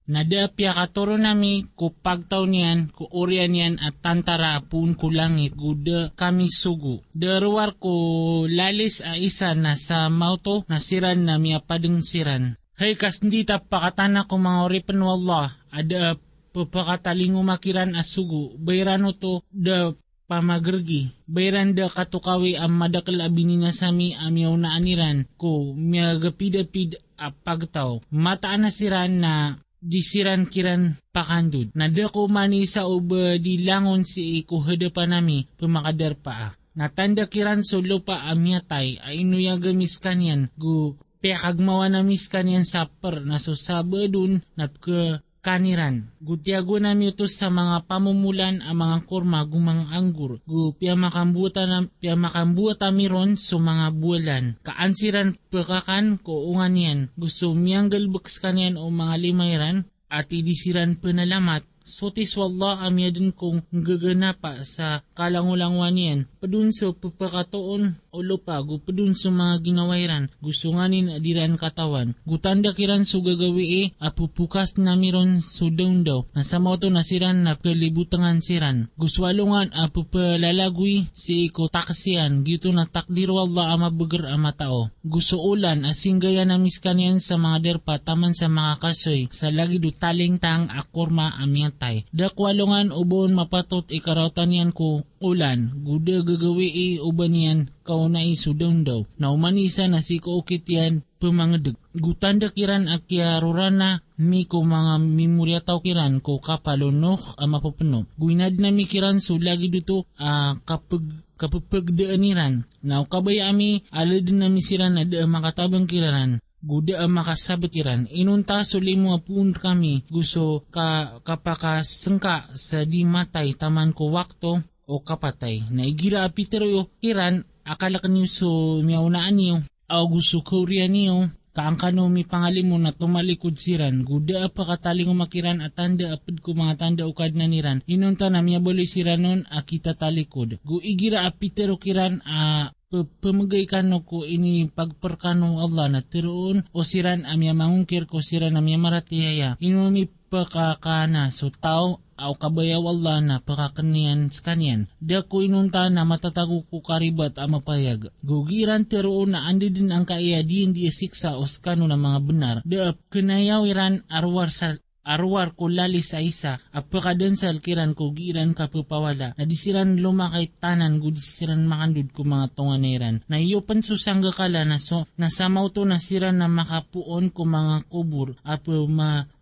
Nada pia katuro nami ku pagtaw niyan, ku urian niyan at tantara pun ku langit, guda kami sugu. Daruar ko lalis a isa na sa mauto na siran na miapadeng siran. Hay kas hindi pakatana ko mga oripan wallah, ada papakatalingo makiran as sugu, bayrano to da pamagergi. Bayran da katukawi ang madakal abinina sami amyaw na aniran ko miagapidapid a pagtaw. Mataan na siran na disiran kiran pakandud. Nadako mani sa uba di langon si iku hadapan nami pemakadar pa. Natanda kiran solo pa amyatay ay inuyagamis kanyan gu pekagmawa namis kanyan saper na susaba dun nat ke kaniran. Gutiago nami utos sa mga pamumulan ang mga kurma gumang anggur. Gu piamakambuta miron so mga bulan. Kaansiran pekakan ko ungan yan. Gusto miyanggal buks kanyan o mga limayran at idisiran penalamat. Sotis wallah amyadin kong gaganapa sa kalangulangwan yan. Padunso pagpakatoon o lupa gu padunso mga ginawairan. Gusto nganin adiran katawan. Gutanda kiran so gagawi apupukas na miron so daw. Nasa moto na siran na kalibutangan siran. Guswalungan apupalalagui si iko taksian. Gito na takdir wallah ama beger ama tao. Gusto ulan asing gaya na miskanyan sa mga derpa taman sa mga kasoy. Sa lagi do taling tang akorma amyat tay. Dakwalungan ubon mapatot ikarautan yan ko ulan. Guda gagawi uban yan kauna isudong daw. Naumanisa na si kaukit yan pemangedeg. Gutanda kiran akya rurana mi ko mga memorya tau kiran ko kapalunok mapapenuh. Guinad na mi kiran so lagi dito kapagdaaniran. Now kabay ami aladin na misiran na da makatabang kiraran. Guda ang makasabatiran. Inunta sulimo apun kami gusto kapakasengka sa di matay taman ko wakto o kapatay. Naigira apitero yo kiran akala kanyo so miyaunaan niyo. O gusto korea niyo. Kaangkano mi pangalimo na tumalikod siran. Guda apakataling umakiran at tanda apid ko mga tanda ukad na niran. Inunta na miyabali siranon akita talikod. Guigira apitero kiran pamagay kano ko ini pagperkano Allah na tiroon o siran amya mangungkir ko siran amya maratiyaya inumi pakakana so tao au kabayaw Allah na pakakanian skanyan da ko inunta na matatago ko karibat amapayag gugiran tiroon na andi din ang kaya di siksa o skano na mga benar da kenayaw iran arwar ko lali sa isa, apakadansal kiran ko giran kapupawala, na disiran lumakay tanan, disiran makandud ko mga tunganiran. Na iyo pansusangga kala na nasamaw to nasiran na makapuon ko mga kubur,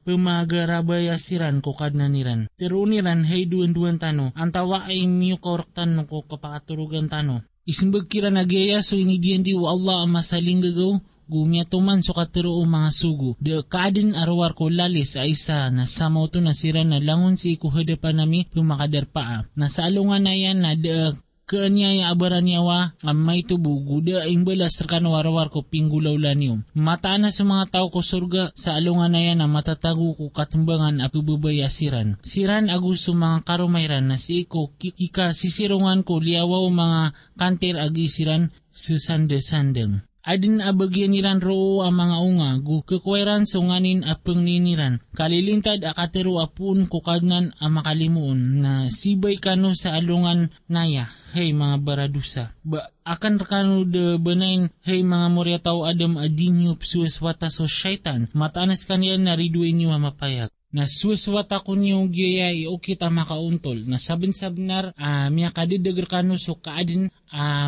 pemagarabaya siran ko kadnaniran. Tiruniran hay duwan tano, ang tawa ay miyo kauraktan ko kapakaturugan tano. Isimbag kiran nagyaya so inidiyan di wa Allah ang masaling gagaw, gumya tuman so katiro o mga sugo. De kadin arwar ko lalis ay isa na samaw to nasira na langon si ikuhadapan nami pumakadar paa. Nasa alungan na yan na de kaanyaya abaran yawa ang may tubo guda ang balas terkano warawar ko pinggulaw lanyo. Mataan na sa mga tao ko surga sa alungan na yan na matatago ko katumbangan at ubabaya siran. Siran agusto mga karumayran na si iko kika sisirungan ko liawaw mga kanter agisiran susande-sandeng. Adin abagyan niran roo ang mga unga, kukweran sunganin apeng niniran. Kalilintad akatero apun kukadnan ang makalimuon na sibay kano sa alungan naya, hey mga baradusa. Akan kano de benain, hey mga moryataw adam adinyo psueswata so syaitan, matanas kanyan nariduin nyo mapayag. Na suwaswata ko niyo gaya o kita makauntol. Na sabin-sabinar miya kadidagar kano so kaadin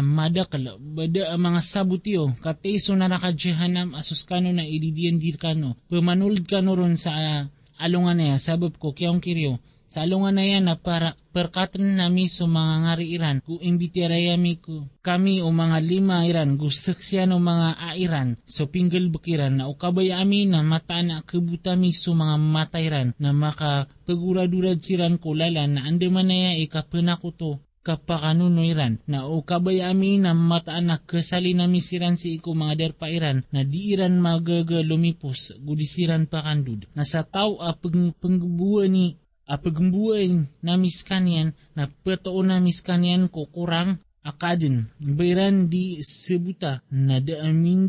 madakal. Bada mga sabutiyo kateiso na nakadyahanam asus kano na ididiyan dir kano. Pamanulid kano ron sa alungan na yan. Sabab ko kiyong kiryo. Sa alungan na yan na para perkatan nami so mga ngariiran kung imbitirayami ko kami o mga 5 iran gusaksyan o mga airan so pinggal bukiran na ukabay amin na mataan na kabutami so mga matayran na makapagurad-urad siran ko lalan na andaman na ya ikapanako to kapakanunoyran na ukabay amin na mataan na kasali nami siran si iko mga derpairan na diiran magagalumipos gudisiran pakandud na sa tao pangbuwan ni apagmbuay namis kanyan na petoon namis kanyan ko kurang akadin bayran di sebuta na daamin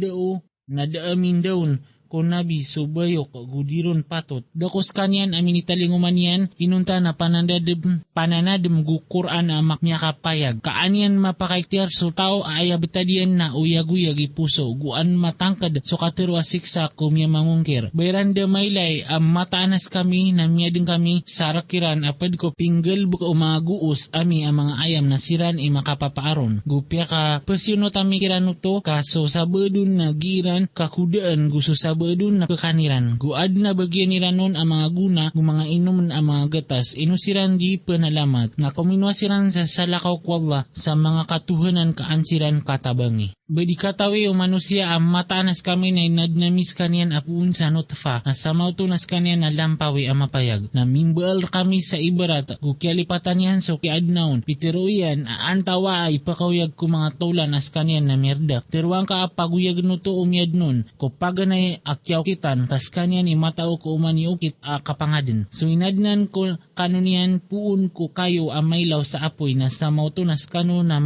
daon ko nabi subayok gudiron patot. Dakos kanyan aminitalinguman yan inunta na pananadem gu Quran amak niya kapayag. Kaanyan mapakaiktiar so tao ay betadian na uyag-uyag ipuso guan matangkad so katirwa siksa kumya mangungkir. Bayranda maylay mataanas kami na miyading kami sarakiran apad ko pinggel buka umaguus ami ang mga ayam na siran makapapaaron. Gupya ka pasyuno tami kiranuto kaso sabedun na giran kakudaan gusto sabedun na kekaniran. Guad na bagyan niranon ang mga guna gu mga inuman ang mga gatas inusiran di penalamat nga kuminwasiran sa salakaw kwalla sa mga katuhanan kaansiran katabangi. Badi katawi o manusia ang mataanas kami na inadnamis kanyan apuun sa notfa na samautunas kanyan na lampawi ang mapayag na mimbal kami sa ibarat kukyalipatan yan so kiadnaon pitiruyan antawa ay pakawyag ko mga tulan as kanyan na merdak tiruang ka paguyag nuto umyad nun ko paganay akyaw kitan kas kanyan imatao ko umaniukit kapangadin so inadnan ko kanunian puun ko kayo ang maylaw sa apoy na samautunas kanu na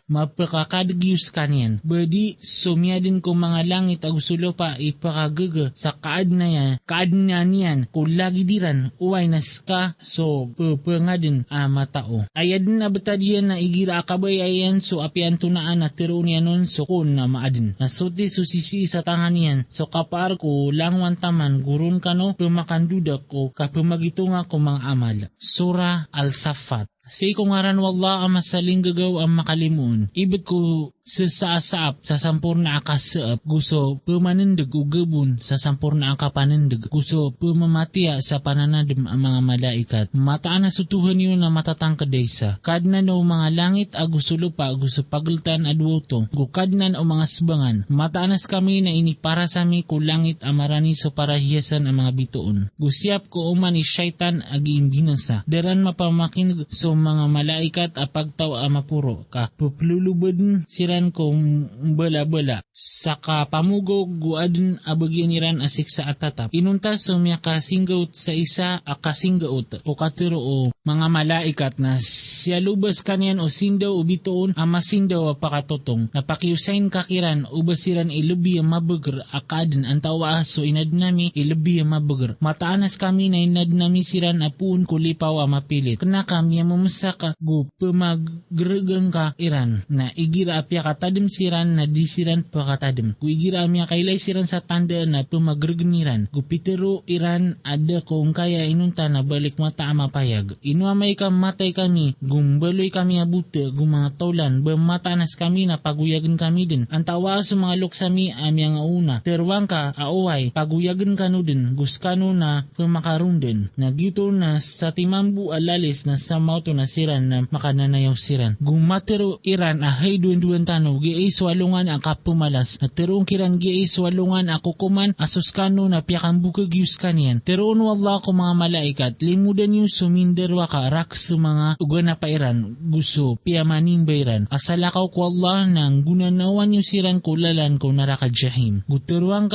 mapapakadig yus kanyan. Badi sumyadin ko mga langit agusulo pa ipakagaga sa kaad na niyan kung lagi diran uway naska so pepengadin matao. Ayadin na betadian na igira akabay ayan so apian tunaan na tiro niya nun so kun na maadin. Nasuti susisi sa tangan niyan so kapar ko langwan taman gurun kano pemakandudak ko kapamagitunga ko mga amal. Surah Al-Saffat. Sa ikungaran wallah ang masaling gagaw ang makalimun. Ibig ko sasaap sa sampurna akasaap gusto pumanindig o gabun sa sampurna akapanindig gusto pumamatiya sa pananadem ang mga malaikat. Mataan na sutuhan yun na matatangkad sa. Kadnan o mga langit gusto lupa gusto pagltan adwoto. Gukadnan o mga sbangan. Mataanas kami na ini para sa mi ko langit amarani so para hiyasan ang mga bituon. Gusiap ko uman ni syaitan agiimbinasa. Daran mapamakinig so mga malaikat apagtaw mapuro ka puplulubad siran kong bala-bala saka pamugog guadun abagyaniran asik sa atatap inunta sumya kasinggaut sa isa akasinggaut o katiro o mga malaikat na siya lubas kanyan o sindaw o bitoon amasindaw apakatotong napakiusain kakiran o basiran ilubi ang mabagar akadin ang tawa so inadnami ilubi ang mabagar mataanas kami na inadnami siran apuun kulipaw mapilit kena kami sa ka gu pemagregang ka iran na igira apya katadim siran na disiran pa katadim gu igira amya kailay siran sa tanda na pemagregniran gu pitero iran ada kung kaya inunta na balik mata amapayag inuamay ka matay kami gumbaloy kami abuta gu mga taulan bematanas kami na paguyagan kami din antawa sa mga luksami amya nga una terwang ka aaway paguyagan kanu din guskano na pemakarunden nagyuto na sa timambu alalis na sa mauto na siran na makananayaw siran. Gumatero iran ahay duwan tano giay swalungan ang kapumalas na terong kiran giay swalungan ako kuman asuskano na piyakang bukag yus kanyan. Teroon wallah ko mga malaikat limudan yung suminderwa ka rak sa mga uga na pairan gusto piyamanin bayran. Asalakaw ko Allah nang gunanawan yung siran ko lalan ko naraka jahim. Guterong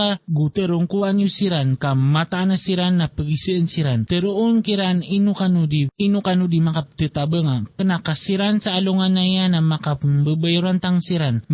kuan yung siran ka mata na siran na pagisian siran. Teroon kiran inu kanudi makaptitabang kena kasiran sa alungan na yan na makambabayuran tang siran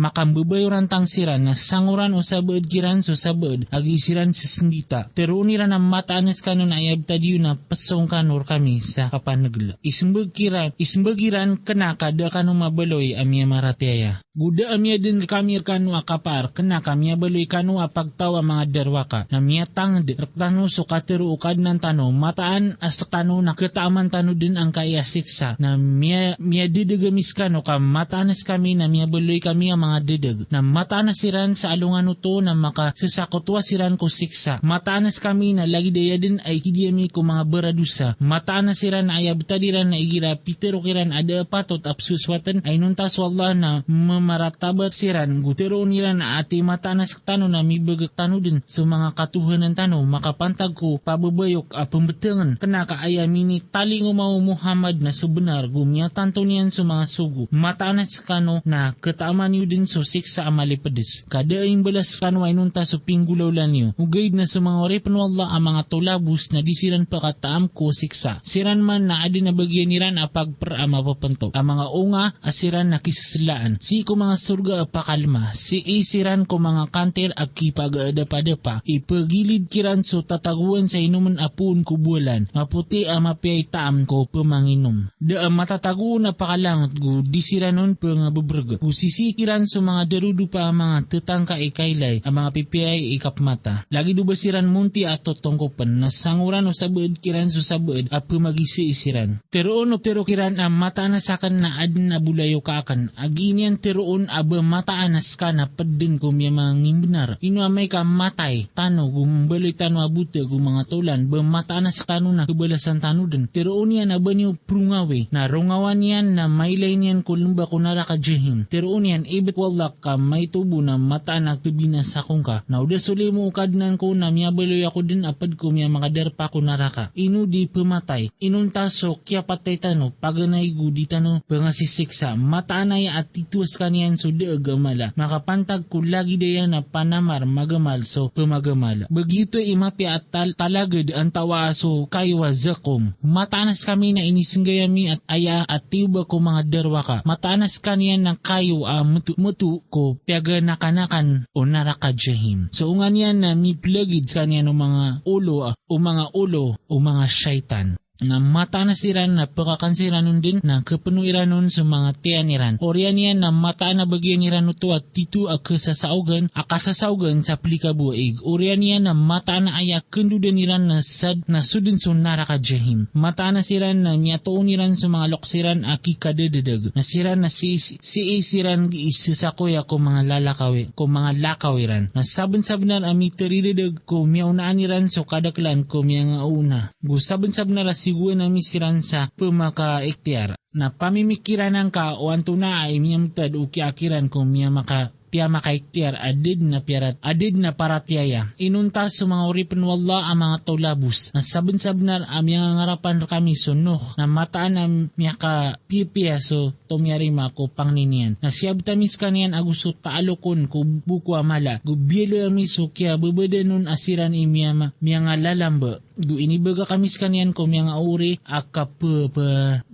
na sanguran o sabad kiran so sabad agisiran sa sindita teruniran ang mataanas kanon ayab tadiyo na pasong kanor kami sa kapanagla ismbagiran kena kada kanong mabaloy amya maratiaya guda amya din kami kanu akapar kena kami baloy kanu apagtawa mga derwaka na miyatang direktano so katero ukad ng tano mataan as tano na kataman tano din ang kaya siksa na miya didagamis ka no ka mataanas kami na miya baloy kami ang mga didag na mataanas siran sa alungan to na makasasakotwa siran ko siksa mataanas kami na lagi daya din ay kidiyami ko mga baradusa mataanas siran na ayabtadiran na igira pitero kiran ada patot apsuswatan ay nuntas wallah na mamaratabat siran gutero niran na ati mataanas tano na mibagak tano din sa mga katuhanan tano makapantag ko pababayok pembetengan kena kaayamini taling umaw Muhammad na subenar gumya tanto niyan sa mga sugo mataanas kano na kataman yu din so siksa amalipedes kada yung balas kano ay nunta so pinggulawlan yu ugaid na sa mga orepan wallah ang mga tulabus na disiran pa kataam ko siksa siran man na adi na bagyan niran apagper mapapanto ang mga unga asiran na kisaslaan si ko mga surga apakalma, si isiran ko mga kanter akipag-adapa-dapa, ipagilid kiran so tataguan sa inuman apun ko bulan, maputi mapiyay taam ko pamanginom. Da matataguan apakalangot go, disiranon pa nga bubrga. Sisikiran so mga darudu pa mga tetangka ikaylay, ang mga pipiyay ikapmata. Lagi dubasiran munti ato tongkopan, nasanguran o sabad kiran so sabad at pumagisi isiran. Teroon o tero kiran ang mata na sakan na adin na bulayo kaakan, aginian teroon aba mataanas ka na padin ko miya mga ngimbenar. Ino amay ka matay, tano gumbaloy tano abuta gum mga tulan, ba mataanas tano na kabalasan tano din. Teroon yan aba niyo prungawe, na rungawan yan na mailay niyan kulumba kunara ka jehim. Teroon yan ibit wala ka may tubo na mataan agtubinas sa kong ka. Na uda suli mo ukadnan ko na miya baloy ako din apad ko miya makadarpa kunara ka. Ino di pumatay, inuntaso kya patay tano, paganay gudi tano, nga sisiksa, mataanay at tituas kaniyan so de agamala. Makapantag ko lagi daya na panamar magamal so pumagamal. Bagito imapi at talagad ang tawa so kayo zakom. Mataanas kami na inisinggayami at aya at tiba ko mga derwa ka. Mataanas kaniyan ng kayo mutu ko piaga nakanakan o narakadjahim. So ungan yan na miplagid kaniyan o mga ulo o mga syaitan. Na mata na siran na pakakansiran din na kapenuiranon sa mga tianiran. Orian yan na mata na bagyan niran ito at tito akasasaugan sa plikabuig. Orian yan na mata na aya kendudan niran na sad na sudin so narakadjahim. Mata na siran na miyatoon niran sa mga loksiran akikadadag. Na siran na si siran isisakoy ako mga lakawiran. Na saban-sabanan ami teridadag ko miyaunaan niran so kadaklan ko miya nga una. Gusaban-sabanan siguan namin siran sa pumaka-ektyar na pamimikiranan ka o anto na ay miyamtad o kiakiran kung piya makaiktiar adid na paratyaya. Inuntas sa mga uripan wala ang mga tolabus. Na sabon-sabnar amyang ngarapan kami sunok na mataan na miya ka pipiya so tomyarima ko pangninian. Na siyab tamis kanian aguso taalokon ko buko amala. Gubyelo amiso kya bubadanon asiran miya nga lalamba. Gu inibaga kamis kanian ko miya nga uri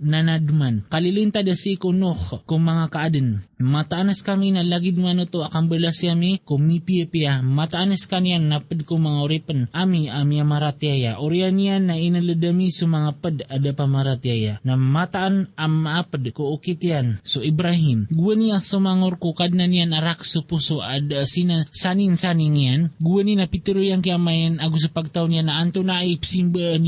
nanadman. Kalilinta da si ikonok kung mga kaadin. Mataanas kami na lagid man ito akang balas yami kumipiya mataanas kanian napad ko mga uripan ami maratyaya orian yan na inaladami sa mga pad ada pamaratyaya na mataan maapad ko ukitian so Ibrahim guwan niya sumangor ko kadnan yan arak sa puso ada sanin yan guwan ni na pitiro yang kiamayan agus sa pagtaw niya na anto na ay psimbaan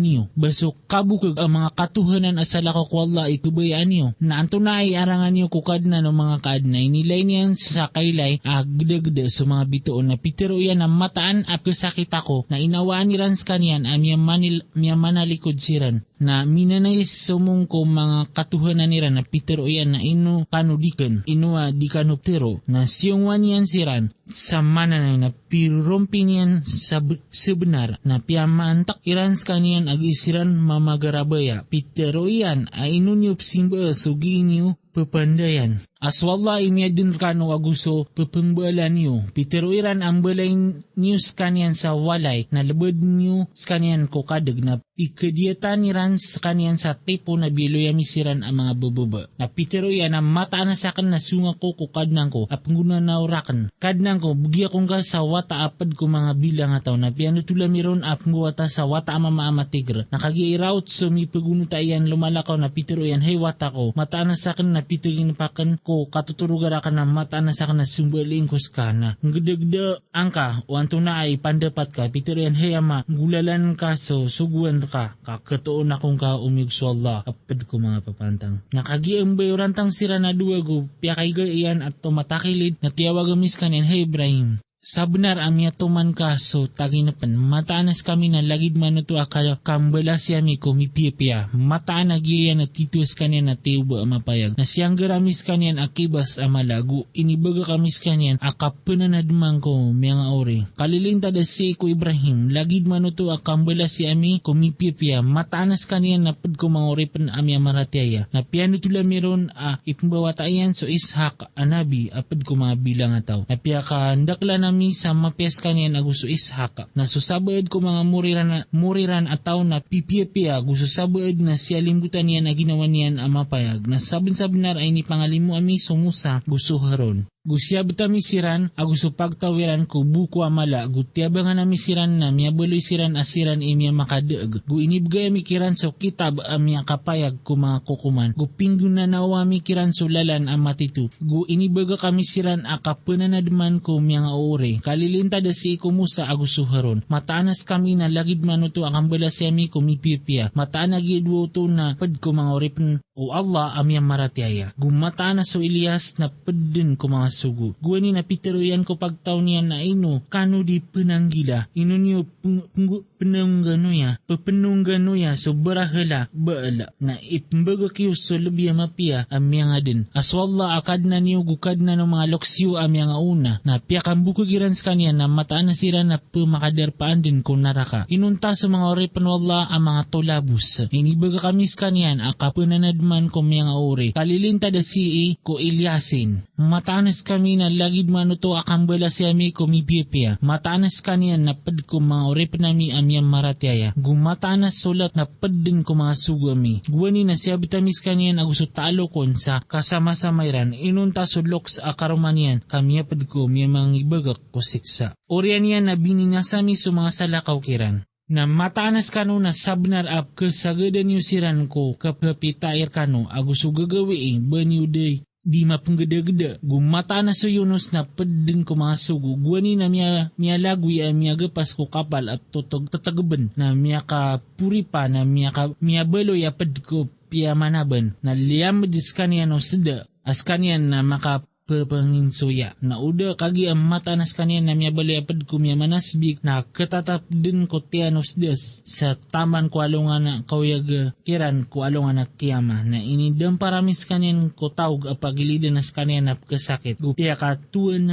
niyo baso kabukag ang mga katuhanan asala ko kwalla ikubayaan niyo na anto na ay arangan niyo kukadna ng mga kaadnay nilay niyan sa kaylay agdagda sa mga bitoon na pitero yan na mataan at kasakit ako na inawaan ni Rans kanyan miya manalikod siran na minanay sumong ko mga katuhanan nila na pitero yan na ino kanudikan inuwa di kanuptero na siyong wanyan siran sa mananay na pirumpin yan sa sebenar na piyamantak irans kanian agisiran mamagarabaya pitero yan ay inunyop simba sugin niyo pepandayan. Aswalla imiyadun kano aguso pepengbalan niyo. Pitero iran ang balay niyo skanian sa walay na labad niyo skanian ko kadag na ikadiatan niran skanian sa tipo na biloyami siran ang mga bubaba. Na pitero yan na mataan na sakan na sunga ko kukadnang ko at panguna na urakan. Kadnang ko bugya kong ka sa wata apad ko mga bilang ataw na piano tulamiron at nguwata sa wata ama tigre. Nakagiiraut so mi pagunuta yan lumalakaw na pitero yan hey wata ko mataan na sakan na pitero pakan ko katuturugan ka na mata na sa kana sumbaling kuskana. Ngedegde angka o anto na ay pandapat ka pitero yan heyama gulalan ka so suguan ka kakatoon akong ka umigso Allah apad ko mga papantang. Nakagiang bayorantang sira na duwago piyakaiga iyan at tumatakilid na tiyawagamis kanin hey Ibrahim. Sa benar amya tuman ka so taginapan mataanas kami na lagid man ito akala kambalas yami ko mipiya mataan agiyan at titus kanyan na tiuba mapayag na siyang garamis kanyan akibas amalagu inibaga kamis kanyan akapananadman ko mga ori kalilinta da si ko Ibrahim lagid man ito akambalas yami ko mipiya mataanas kanyan napad ko mga ori pan amya maratyaya na piano tula meron ipambawatayan so Ishak anabi apad ko mga bilang ataw na piya ka ndakla na ami sa mapias kanian agusto Ishak. Na susabad ko mga muriran ataw na pipiya gusto sabad na si alimbutan niyan na ginawa niyan ang mapayag. Na sabon-sabunar ay ni pangalimu ami sumusa gusto haron. Gusya betami siran, agusto pagtawiran ko buku amala, gutiabangan nami siran na miabaloy siran asiran imya makadeeg. Gu inibgay mikiran so kitab amya kapayag ko mga kukuman. Gu pinggo na nawa mikiran so lalan ang matitu. Gu inibaga kami siran akapananadman ko miyang aure. Kalilinta da si ikumusa agusto haron. Mataanas kami na lagid manuto ang balasemi ko mipipia. Mataan nagidwo to na pad ko mga oripen o Allah amyang maratiaya. Gu mataanas so Elias na padden ko mga sugu. Guwani na piteroyan ko pagtaw niya na ino, kano di penanggila. Ino niyo penunggano ya, so barahala, baala. Na itmbaga kiyo so lubiya mapia, amyang adin. Aswalla akad na niyo gukad na ng mga loksyo amyang una, na piyakang bukagiran sa kanya na mataan na sira na pumakaderpaan din kung naraka. Inunta sa mga oripan wala ang mga tolabus. Inibaga kami sa kanyan, akapunanadman ko miyang ori. Kalilinta da si ko Ilyasin. Mataanas kami na lagid manuto akang bala si ami kumipipia. Mataanas kaniyan na pad ko mga orip nami amyang maratiaya. Gumataanas sulat na pad din ko mga sugami. Guwani na siya bitamis kaniyan agusto talokon sa kasama-samayran. Inunta sulok sa akarumanian kamiya pad ko miya mga ibagak ko siksa. Orian yan na bininasami sa mga salakaw kiran. Na mataanas kano na sabnar ap kasagadan yu siran ko kapapitair kano agusto gagawi banyu day. Di mapanggada-gada, gumata na so Yunus na padin ko mga sugo, guwani na miya lagwi ay miya gapas ko kapal at tutog tatagaban na miya ka puri pa na miya baloy apad ko piya manaban na liyam dis kaniya no sada as kaniya na makapapanginsuya na uda kagi ang matanas kaniya na miya baloy apad ko miya manasbik na katatap din ko tiyanos des sa taman ko alungan na kauyag kiran ko alungan na kiyama na inidam paramis kaniyan ko tawag apagilidan nas kaniyan na kasakit. Piya katuan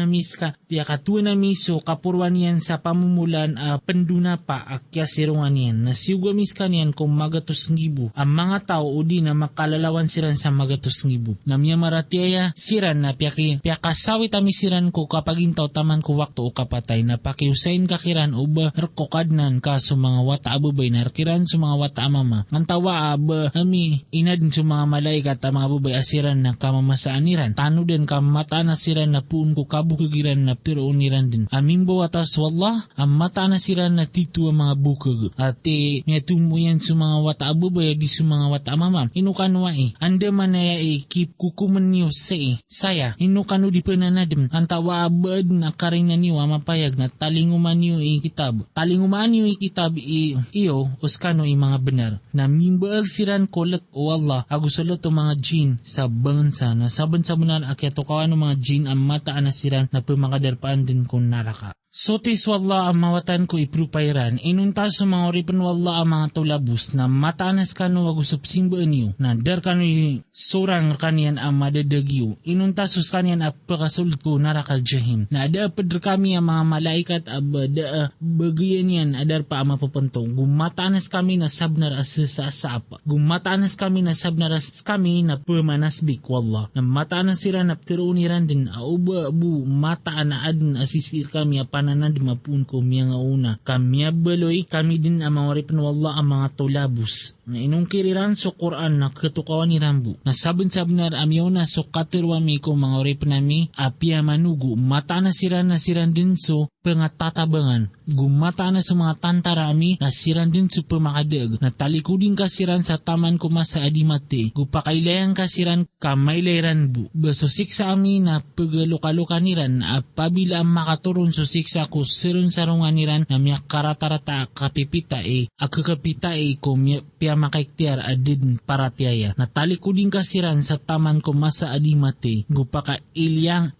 na miso kapurwan yan sa pamumulan penduna pa akya sirungan yan na siugamis kaniyan kung magatos ngibu. Ang mga tao o di na makalalawan siran sa magatos ngibu. Na miya maratiaya siran na piya kasawit ami siran ko kapag intaw taman ko wakto o kapatay na pakiusain kakiran o ba rkokadnan ka sa mga wata abubay na rakiran sa mga wata amama. Ngantawa ba ami inad sa mga malaikat ang mga abubay asiran na kamamasaaniran. Tano din kamata na siran na puun ko kabukagiran na tirooniran din. Amimbo atas wallah ang mata na siran na titu ang mga bukag. At may tumuyan sa mga wata abubay di sa mga wata amama. Inukanwa anda manaya kip kukuman niyo saya. Inukano di pananadim. Antawa abad na karin na niyo amapayag na talinguman niyo kitab. Talinguman niyo kitab iyo uskano mga benar. Na mimbaal siran kolek o Allah agusalot o mga jin sa bansa na saban-sabunan akyato kawan mga jin ang mataan na siran na pumakadarpaan din kung naraka. Sotis wala ang mawatan ko iprupayran, inunta sa mga oripan wala ang mga tulabus na matanas kano agusup simbaan niyo, na dar kano surang kanian ang madadagyo, inunta sus kanian apakasulid ko narakal jahim, na ada padr kami ang mga malaikat abada bagayan yan adar pa ang mapapantong, gumatanas kami na sabnar asasa apa, gumatanas kami na sabnar as kami na pumanasbik wala, na matanas sira na ptirooniran din, auba abu mataan na adin asisir kami pananad mapun ko miya nga una. Kami baloy kami din ang mga oripan wala ang mga tulabus. Na inong kiriran so Quran na katukawan ni Rambu. Na sabon-sabnar amyaw na so katirwami ko mga oripan nami apia manugo. Mata na siran din so pangatabangan. Gumata na sa mga tantarami na siran din so pamakadag. Na talikudin kasiran sa taman ko masa adimate. Gupakailayang kasiran kamaylayran bu. Basusik sa amin na pagalukalukaniran na pabila ang makaturon susik sa ko sirun sarunganiran na miya karatarata kapipita akakapita ko piya makaiktiar adin paratiaya. Natalikudin kasiran sa taman ko masa adimate. Pakailayang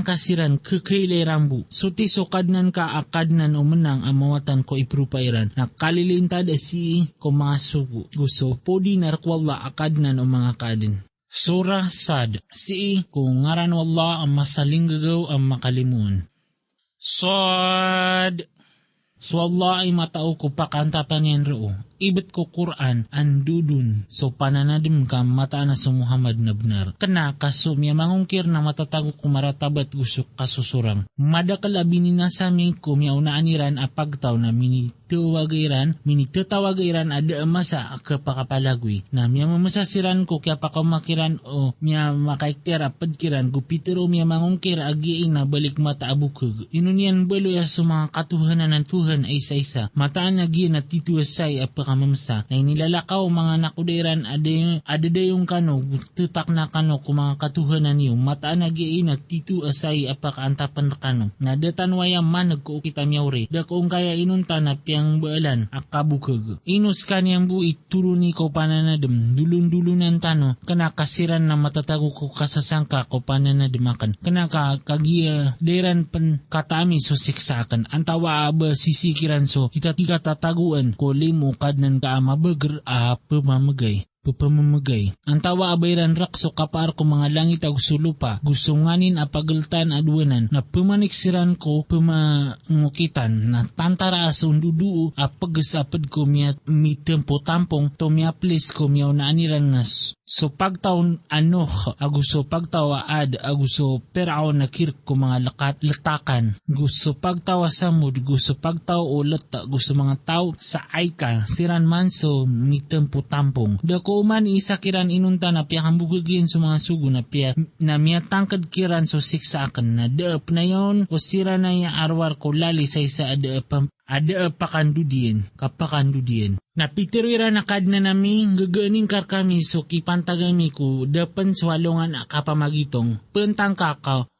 kasiran kakailayrambu. Suti sukadnan ka akadnan umenang amawatan ko iprupairan. Nakalilintad si ko mga sugo. Gusto podi narkwalla akadnan o mga kadin. Surah Sad. Kung ngaran wala ang masaling gagaw ang makalimun. Sad. So Allah ay matao ko pakantapan yan roo. ibet ko Quran andudun so pananadim ka mataan na sa Muhammad na benar. Kena kaso miya mangungkir na matatago kumaratabat gusok kasusurang. Madakal abinina sa amin ko miya unaaniran apagtaw na minitawagairan ada masa kapakapalagwi. Na miya mamasasiran ko kaya pakamakiran o miya makaikter apadkiran gupitero miya mangungkir agiin na balik mata abukag. Inunian balo ya sa mga katuhanan ng Tuhan ay isa-isa. Mataan agi na tituasay apakamamsa. Na inilalakaw mga nakudairan ada dayong kano tutak na kano kung mga katuhanan niyo. Mataan agi na tituasay apakaantapan na kano. Na datanwaya man nagkuukita miyawri. Dakong kaya inunta na piyang baalan akabukag. Inus kaniyang buit turuni ko pananadem. Dulun-dulunan tano. Kana kasiran na matatago ko kasasangka ko pananademakan. Kana kagiya dairan pen katami so siksakan. Antawa aba sisikiran so kita tataguan ko limo kadnan ka mabager pamamagay. Antawa abayran rakso kapar ko mga langit ag sulupa. Gusto nganin apagaltan adwanan na pumaniksiran ko pumangukitan na tantara asundudu apagasapad ko miya mitempo tampong to miya plis ko miya unaaniran nas. So pagtaon aguso pagtawa aguso perao na kirk ko mga latakan. Gusto pagtawa samud, gusto pagtaw ulat gusto mga tao sa aika siran man so mitempo tampong. Dako man isa kiran inunta na piyakambugagin sa mga sugo na miyatangkad kiran so siksakan na daap na yon o sira na ya arwar ko lali sa isa pakandudian. Napitiruira na kad na nami gaganing kami so kipantagami ko dapan swalongan kapamagitong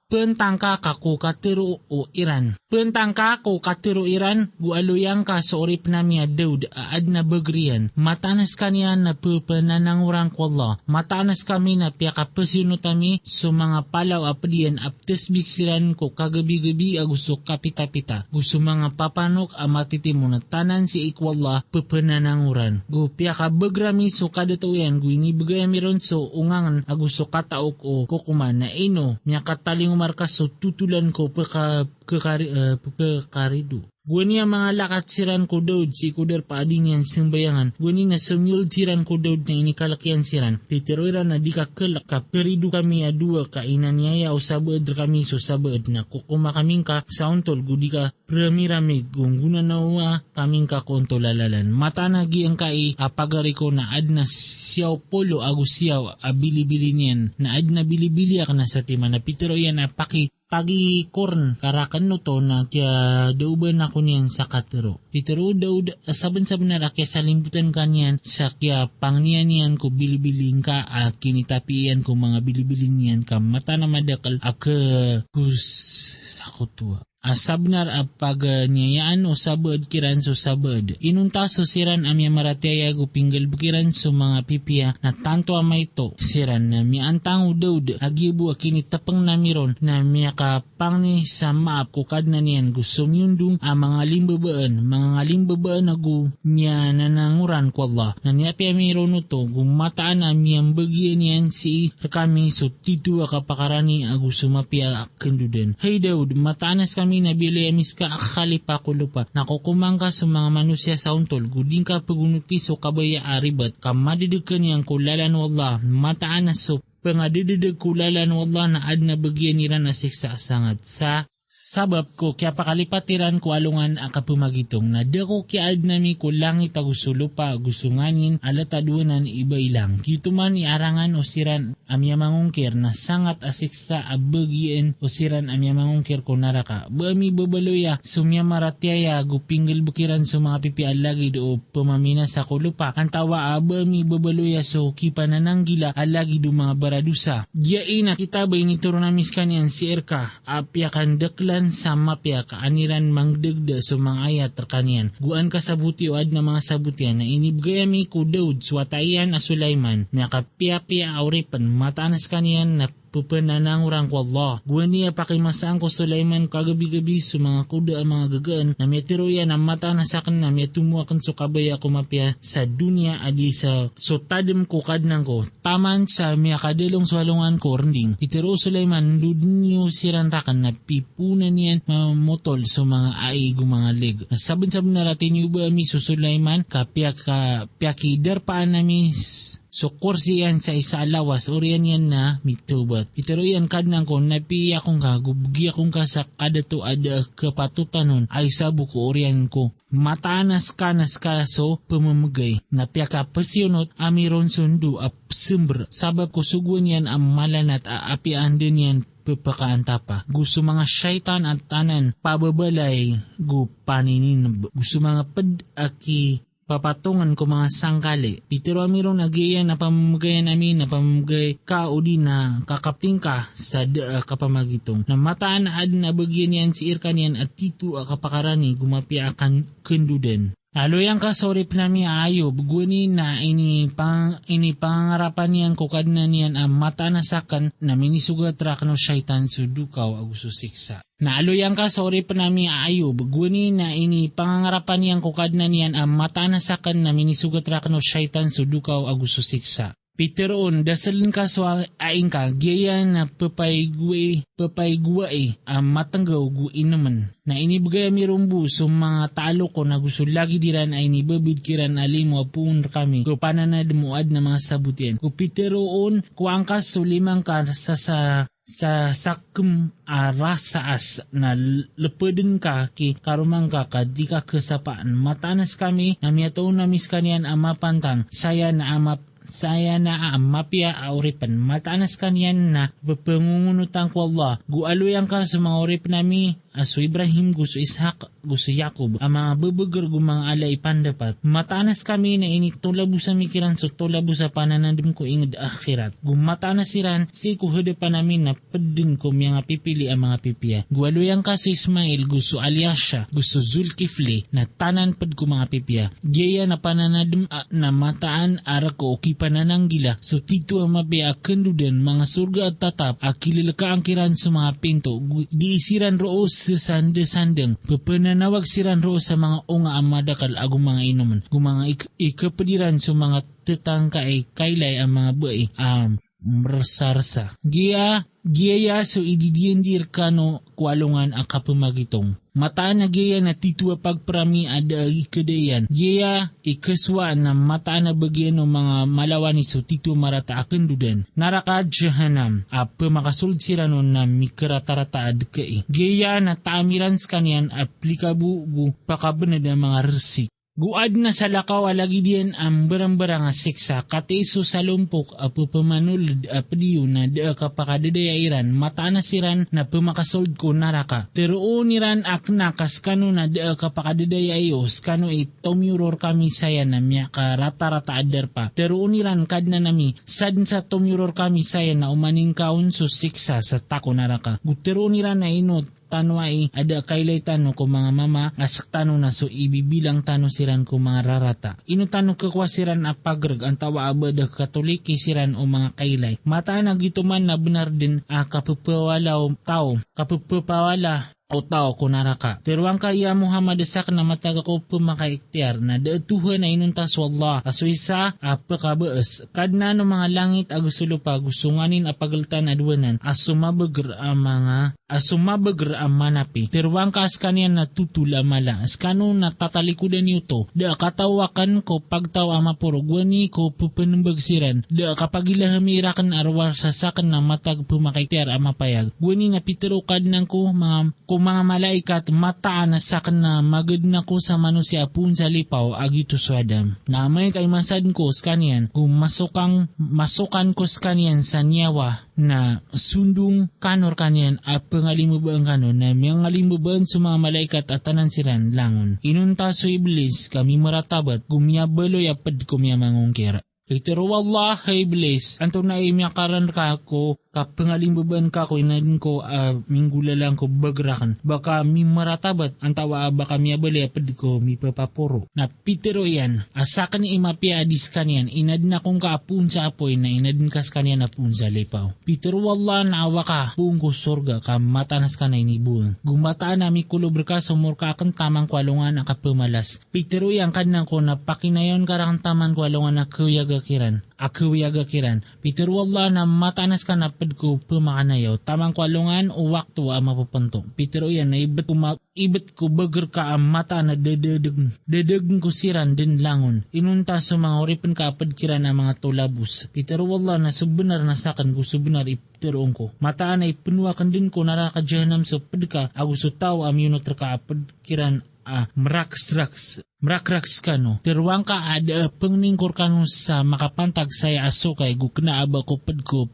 Pentangka ko katiro o Iran. Pentangka ko katiro Iran, gualuyang ka sa orip na miya Daud aad na bagrian. Matanas kaniya na pupananangurang ko Allah. Matanas kami na piyakapasino tami so mga palaw apadian aptes biksiran ko kagabi-gabi agusto kapita-pita. Gusto mga papanok amatitimo na tanan si ikwallah pupanananguran. Gu piyakabagrami so kadatuyan guinibagayami ron so ungangan agusto kataok o kukuman na ino miya kataling markas so tutulan ko pagkakarido. Gwani ang mga lakat siran ko Daud si kuder paading yan simbayangan. Gwani na sumyul siran ko Daud na inikalakian siran. Piteroira na di ka kelak ka perido kami adua ka inanyaya o sabaad kami so sabaad na kukuma kaming ka sa untol gudi ka pramirami gungguna na uwa kaming ka kontolalalan. Mata na gi ang kai apagari ko na ad na siyaw polo agus siyaw abilibili niyan na ad na bilibili ak na sa tima na Piteroira na pagi korn karakan no to na kaya dauban ako niyan sa katero. Pitero daud saban-saban na kaya salimbutan kanyan sa kaya pangniyan niyan ko bilibilin ka kinitapian ko mga bilibilin niyan ka mata na madakal sakotwa. Asabnar apaganyayaan o sabad kiran so sabad. Inunta so siran amya maratiaya gupinggal bukiran so mga pipiya na tanto amay to. Siran na miantang udawd agibu akinitapang namiron na miyakapang ni sa maap kukad na niyan gusto miyundung mga limbabaan agu miya nananguran ko Allah. Na niya piya miron to gumataan na miyang bagyan niyan si kami so titua kapakarani agu sumapia kendudan. Hey Daud, mataanas kami nabili amis ka akalipa kulupa. Nakukumang ka sa mga manusia sa untol. Guding ka pagunutis o kabaya aribat. Kamadidikan niyang kulalan wallah. Mataan na so pangadididig kulalan wallah na ad na bagyan nila na siksa sangat. Sa sabab ko kaya pakalipatiran ko alungan ang kapumagitong na dako kaya ad nami ko langit gusto lupa gusto nganin alataduanan iba ilang. Kito man iarangan o siran amya mangungkir na sangat asiksa abagien o siran amya mangungkir ko naraka. Bami babaloya sumya maratyaya gupinggal bukiran sa mga pipial lagi do pamamina sa kulupa. Antawa bami babaloya so kipanananggila alagi do mga baradusa. Giyain na kita ba inituro namis kanyan si Erka apyakan deklan sa mapya kaaniran mangdegda sa mga ayat terkanian. Guan ka sabuti o ad na mga sabutian na inibgayami ko Daud swatayan a Sulaiman. Miyakapia-pia auripan mataanas kanian na pupananangurang ko Allah. Guwan niya pakimasaan ko Sulaiman kagabi-gabi sa mga kuda ang mga gagaan na may tiruyan ang mata na sa akin na may tumuakan sa kabaya ko mapya sa dunya adi sa sotadem ko kadnang ko. Taman sa may kadalong swalungan ko rending. Itiro Sulaiman dudin niyo sirantakan na pipunan niyan mamotol sa mga aigo mga leg. Nasabon-sabon na ratin niyo ba mi so Sulaiman kapyakidar paan nami so kursi yan sa isa alawas oriyan yan na mitubat. Itero yan kadnang ko napiya kong ka gubgi akong ka sa kadato ada kapatutanon ay sa buko oriyan ko. Matanas ka so pamamagay. Napiya ka pasyonot amiron sundu ap sumber. Sabab ko suguan yan ang malanat aapian din yan pagpakaanta pa. Gusto mga syaitan at tanan pababalay gu paninin. Gusto mga padaki papatungan ko mga sangkali. Pitiro amirong nagiya na pamamagayan amin na pamamagay ka o di na kakapting ka sa kapamagitong. Na mataan na adin na bagyan yan si Irkan yan at tito kapakarani gumapia akan kenduden. Aloyang ka sorry pinami ayo buguni na ini pangarapan niyan ko kadna niyan ang mata na sakan na minisugat rak no syaitan sudukaw aguso siksa. Na aloyang ka sorry pinami ayo buguni na ini pangarapan niyan ko kadna niyan ang mata na sakan na minisugat rak no syaitan sudukaw aguso siksa. Piteroon, dasalin ka so aing ka, gaya na papaygua matanggaw guin naman. Na inibigay mirumbu so mga talo ko na gusto lagi diran ay nibabid kiran alimo apun kami. Kupana na demuad na mga sabutian. Kupiteroon, kuang ka so limang ka sa sakem rasaas na lepeden ka ki karumang ka di ka kesapaan. Matanas kami na miyataon na miskanian amapantang saya na mapia auripan. Matanas kanyan na papangungunutan ko Allah. Gualoyan ka sa mga urip nami aso Ibrahim gusto Ishak gusto Yakob ang mga babagar mga alay pandapat. Matanas kami na inik tulabu sa mikiran so tulabu sa pananadim ko ingad akhirat. Gumatanas siran si kuhadapan namin na pedin ko mga pipili ang mga pipiya. Gualoyan ka si Ismail gusto Alyasha gusto Zulkifli na tanan ped ko mga pipiya. Gaya na pananadim na mataan ara ko ki panananggila so tito ang mapia kendudan mga surga at tatap akililaka ang kiran sa mga pinto diisiran roos sa sandang papananawag siran roos sa mga unga ang madakal agong mga inuman mga ikapadiran sa mga tetangka ay kailay ang mga buhay mersarsa Giya so ididiendir kano kualungan ang kapamagitong. Mataan na giya na titwa pagprami ada ikadayan. Giya ikaswa na mataan na bagyan ng mga malawani so titwa marata akendudan. Naraka jahanam apa makasulod sila nun na mikratarata adkai. Giya na taamiran skanian aplikabu pakabanad ang mga resik. Guad na sa lakaw alagi diyan ang barang-barang siksa katiso sa lumpok apo pamanulad apadiyo na da kapakadadayairan matanasiran na pumakasold ko naraka. Pero uniran akna kaskano na da kapakadadayayos kano tomuror kami saya na miya ka rata-rata adar pa. Pero uniran kadna nami sadin sa tomuror kami saya na umaning kaun so siksa sa tako naraka. Gutero uniran na inot tanwai ada kailay tano ko mga mama asak tano na so ibibilang tano siran ko mga rarata. Ino tano kakwasiran apagrag ang tawa abada katoliki siran o mga kailay. Mata na gituman na benar din kapupawala o tao ko naraka. Teruang kaya Muhammad sak na mataga ko pumakaiktiar na daatuhan na inuntas wallah. Aso isa apakabaas. Kadna no mga langit agusulo pa gusunganin apagaltan adwanan. Asumabagar ang manapi. Teruang kas kanyan na tutula mala. Askano na tatalikudan yuto. Da katawakan ko pagtaw amapuro. Gwani ko pupanambagsiran. Da kapagilahamirakan arwar sasakan na matag pumakaiktiar amapayag. Gwani na pitero kadnang ko mga malaikat mataan na sakan na magad na ko sa manusia pun sa lipaw agito swadam. Na may kay masad ko skanian kung masukan ko skanian sa nyawa na sundung kanor kanyan at pangalimubaan kanon na may ngalimubaan sa mga malaikat at tanan siran langon. Inunta so iblis kami maratabat gumyabaloy apad kumya mangungkira. Itero wallah Iblis anto na imyakaran ka ko kapangalimbaban ka ko inadin ko minggula lang ko bagrakan baka mi maratabat antawa baka mi abali apad ko mi papapuro na pitero yan asakan ni imapia adis kanyan inadin akong kaapun sa apoy na inadin kas kanyan apun sa lipaw pitero wallah na awa ka buong ko sorga ka matanas ka na inibuang gumataan na mi kulubr ka sumur ka akan tamang kwalungan ang kapamalas pitero yan kanang ko na pakinayon karang tamang kwalungan na kuyagakiran akiwiyagakiran. Peter wallah na matanas ka na ko pumakanayaw. Tamang kwalungan o wakto ang mapapanto. Peter o yan na ibet ko bagar ka ang mata na dadeg ko siran din langon. Inunta sa mga oripan ka apad kiran ang mga tulabus. Peter wallah na subenar na sakan ko subenar ipteroon ko. Mataan ay pinuwakan din ko narakadyahanam sa padka. Agusto tao am yun ka apad kiran mrakraks ka no. Terwang ka ada pengningkor ka no sa makapantag saya asukay gukna aba ko pad ko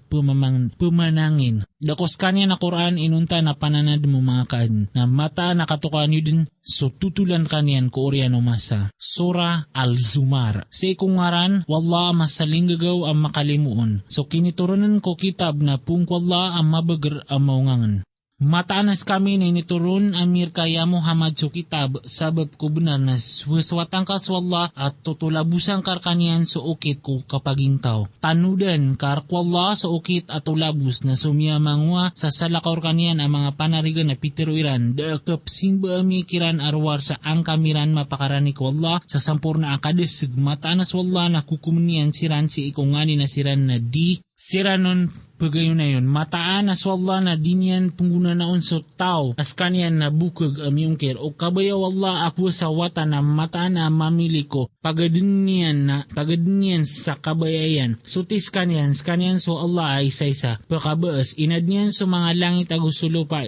pumanangin. Dakos kanya na Quran inunta na pananad mo mga kaan na mata nakatukan nyo din so tutulan kanyan ko oriano masa. Surah Al-Zumar. Sa ikong ngaran, wallah masaling gagaw ang makalimuon. So kiniturunan ko kitab na pung wallah ang mabagar ang maungangan. Mataanas kami na initurun amir kaya Muhammad sa kitab sabab ko benar na swaswatang kaswallah at tutulabusang karkanian sa ukit ko kapagintaw. Tanudan karkwallah sa ukit at tulabus na sumiyamangwa sa salakaw kanian ang mga panarigan na pitiruiran daakap simba amikiran arwar sa angkamiran mapakarani ko Allah sa sampurna akadesig mataanas wallah na kukumnian siran si ikungani na siran na di siranon pagayon na yun. Mataan as wallah na dinyan pungguna na unso tao as kanyan na bukag amyungkir o kabaya wallah ako sa wata na mataan na mamili ko pagadinyan sa kabayayan. Sutis kanyan so Allah ay isa-isa pakabaas inad niyan so mga langit agusulo pa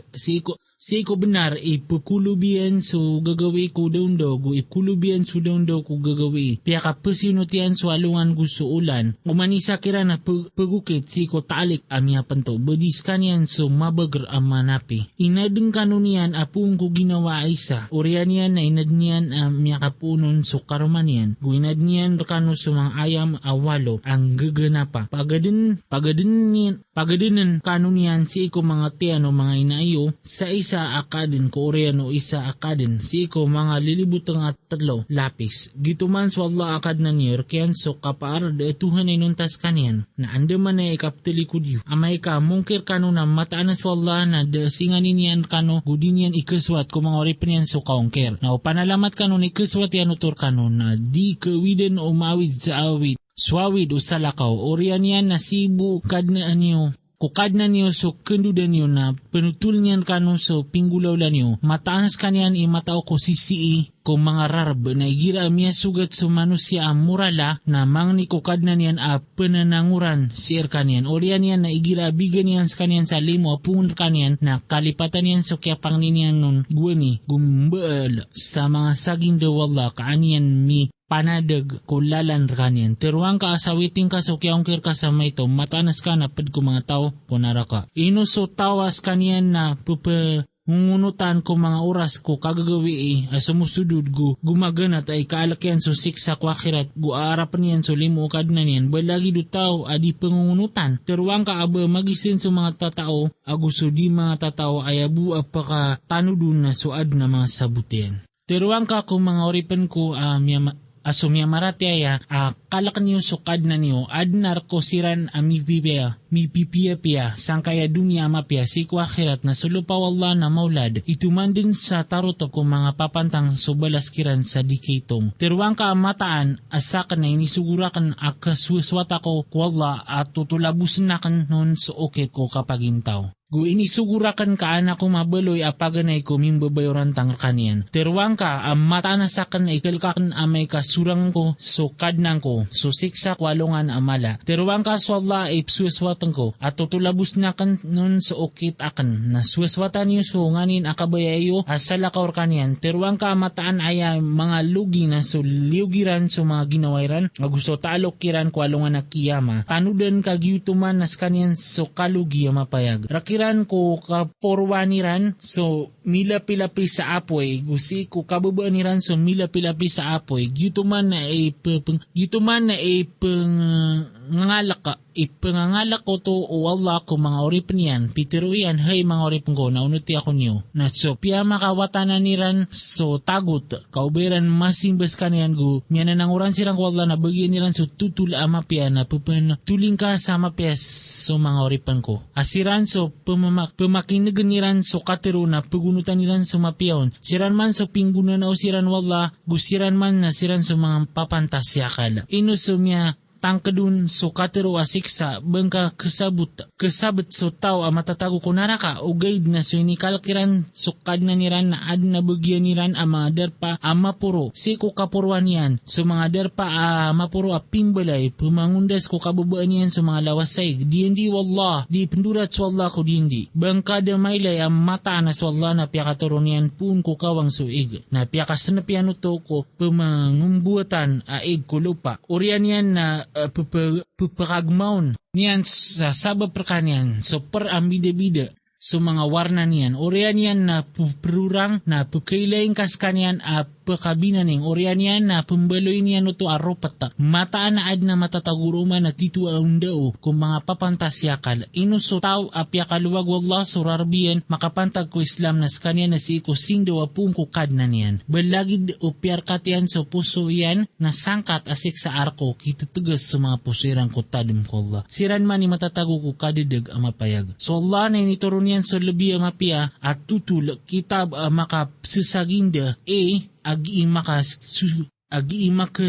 si ko benar ipukulubian so gagawi ko daun daw ko ipukulubian so daun daw ko gagawi piya ka pasinutian so alungan gusto ulan umanisa kira na pagukit si ko talik amya panto badis kanyan so mabagar ang manapi inadeng kanunian apung ko ginawa isa orian yan na inad niyan amya kapunon so karumanian guinad niyan kano so mga ayam awalo ang gaganapa pagadinan kanunian si ko mga tiano mga inaayo sa isa akadin ko oriano isa akadin si ko mga lilibutang at tatlo lapis gituman so Allah akad na niyor kiyan so kapaar da tuhan ay nuntas kanyan na andaman ay ikaptili ko diyo amay ka mungkir kano na mataan na so Allah na da singanin yan kano gudin yan ikaswat ko mga oripan yan so kaungkir na panalamat kano ni ikaswat yan utor kano na di kawiden o mawid sa awid swawid o salakaw orian yan na sibu kad na anyo kukad na niyo so kendudan niyo na penutul niyan kano so pinggulaw la niyo mataanas kanyan imatao ko sisii ko mga rarb na igira miya sugat so manusia murala na mangni kukad na niyan penananguran si kanyan orian yan na igira bigan niyan sa kanyan sa limo apun kanyan na kalipatan niyan so kaya pang niyan nun guwani gumbal sa mga saging dawala kaaniyan mi panadag ko lalan kanyan. Teruang ka asawiting ka so kiyaungkir ka sa mayto matanas ka na pad ko mga tao punara ka. Inuso tawas kanyan na ngungunutan ko mga oras ko kagagawi sumusudud ko gumaganat ay kaalakyan so siksa ko akhirat guarapan yan so limo kad na niyan balagi do tao adi pangungunutan teruang ka aba magisin so mga tatao aguso di mga tatao ay abu apaka tanudun na suad na mga sabutian. Teruang ka kung mga oripan ko asumya maratiaya kalakan niyo sukad na niyo adnar ko siran mipipia sangkaya dunia mapia siku akhirat na sulupa wallah na maulad ituman din sa tarot ko mga papantang subalas kiran sa dikitong teruang ka mataan asakan na inisugurakan akaswaswata ko wallah at tutulabusin nakan nun sa okit ko kapagintaw. Gu inisugurakan ka anak ko mabaloy apaganay ko mimbabayoran tang kanian. Teruang ka mata na sakan ikalkakan amay ka surang ko so kadnang ko so siksa kwalungan amala. Teruang ka swalla ipsueswatan ko at tutulabus na kan nun sa okit akan na sueswatan niyo so nganin akabayayo asalakaw kanian. Teruang ka mataan aya mga lugi na so liugiran so mga ginawairan gusto talok kiran kwalungan na kiyama. Kanudan kagyutuman nas kanian so kalugi mapayag. Rakiran ko kaporwaniran so milapi-lapi sa apoy, gusi ko kababaan ni ran so milapi-lapi sa apoy, gito man na pangangalak ka, ipangangalak ko to o Allah ko mga orip niyan, pitiro yan, hay mga orip ko, naunuti ako niyo, na so piya makawatanan ni ran so tagot, kauberan masimbas ka niyan go, miya na nanguran sirang ko Allah na bagyan ni ran so tutula ama piya na tuling ka sa mapiyas so mga oripan ko. Asiran so pemakinagagan ni ran so katiro na pagunutan ni ran so mapiyaon, siran man so pingguna na o siran wala, gusiran man na siran so mga papantasyakal. Ino so miya tangkadun so katero asiksa bangka kasabot so tao matatago ko naraka o guide na so inikalkiran so kad na niran na ad na bagyan niran mga derpa mapuro si ko kapuruan yan so mga derpa mapuro pimbalay pumangundas ko kababaan yan so mga lawasay di wallah di pendurat so Allah ko di bangka damaylay mata na so Allah na piyakaturon yan pun ko kawang so ig na piyakasanapiano to ko pumangumbuatan ig ko lupa orian yan na pupakagmaon niyan sa sabab perkanian so per ambida-bida so mga warna niyan orian yan na perurang na pukailaing kas kanyan pagkabinaning orian yan na pembaloy niyan ito aropat mataan na ad na matataguruman na titu ang dao kung mga papantasyakal inuso tao apyakaluwag wallah surarbiyan makapantag ko Islam na skanya na si iko sindo apung kukad na niyan balagid o piyarkatian so puso yan na sangkat asik sa arko kitutugas sa mga pusirang kutadim ko Allah siran man ni matatago ko kadidag ang mapayag so Allah na inituro niyan so labi ang mapia at tutul kitab makapsisaginda agi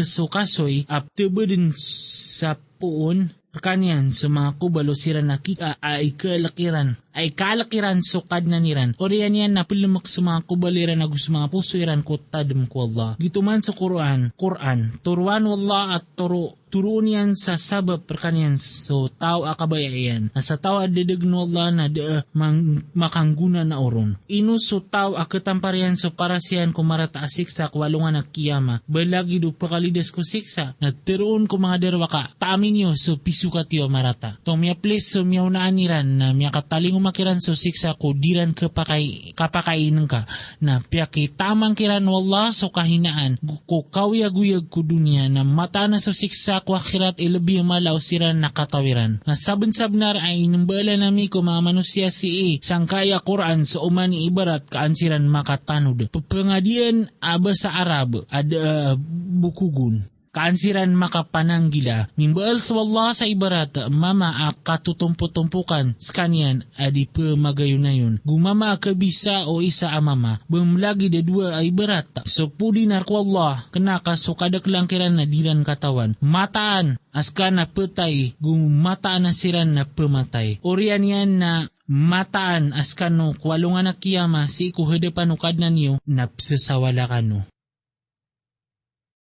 so kasoy aptebeden sa poon kanyan sa mga kubalo sira nakita ay kalakiran sukad na niran orian yan na pilimak sa mga kubaliran na gusto mga puso iran ko tadam ko Allah gito man sa Quran turuan wallah at turuan yan sa sabab perkanyan so tao akabayayan na sa tao adedegno Allah na makangguna na oron ino so tao akatamparian so para siyan kumarata asiksa kwalungan na kiyama balagi do pakalidas ko siksa na tiruon ko mga derwa ka taamin nyo so pisukat yo marata to miya please so miya unaan niran na miya kataling makiran so siksa ko diran kapakainin ka na piyaki tamang kiran wallah so kahinaan ko kawiyag-uyag ko dunya na mata na so siksa ko akhirat ilabi malaw siran nakatawiran na sabon-sabnar ay inumbala nami ko mga manusia si sangkaya Quran so umani ibarat kaansiran makatanud pangadian aba sa Arab ada bukugun kaansiran makapananggila mimbaal sa wallah sa ibarat mama katutumpo-tumpukan skanian adi pemagayunayon gumama akabisa o isa amama bumlagi da dua ay ibarat so pudi narko Allah kenaka so kadaklang kiran na diran katawan mataan askana petay gumataan na siran na pematay orian yan na mataan askano kwalungan na kiyama si ikuhadapan ukad na niyo napsasawala kano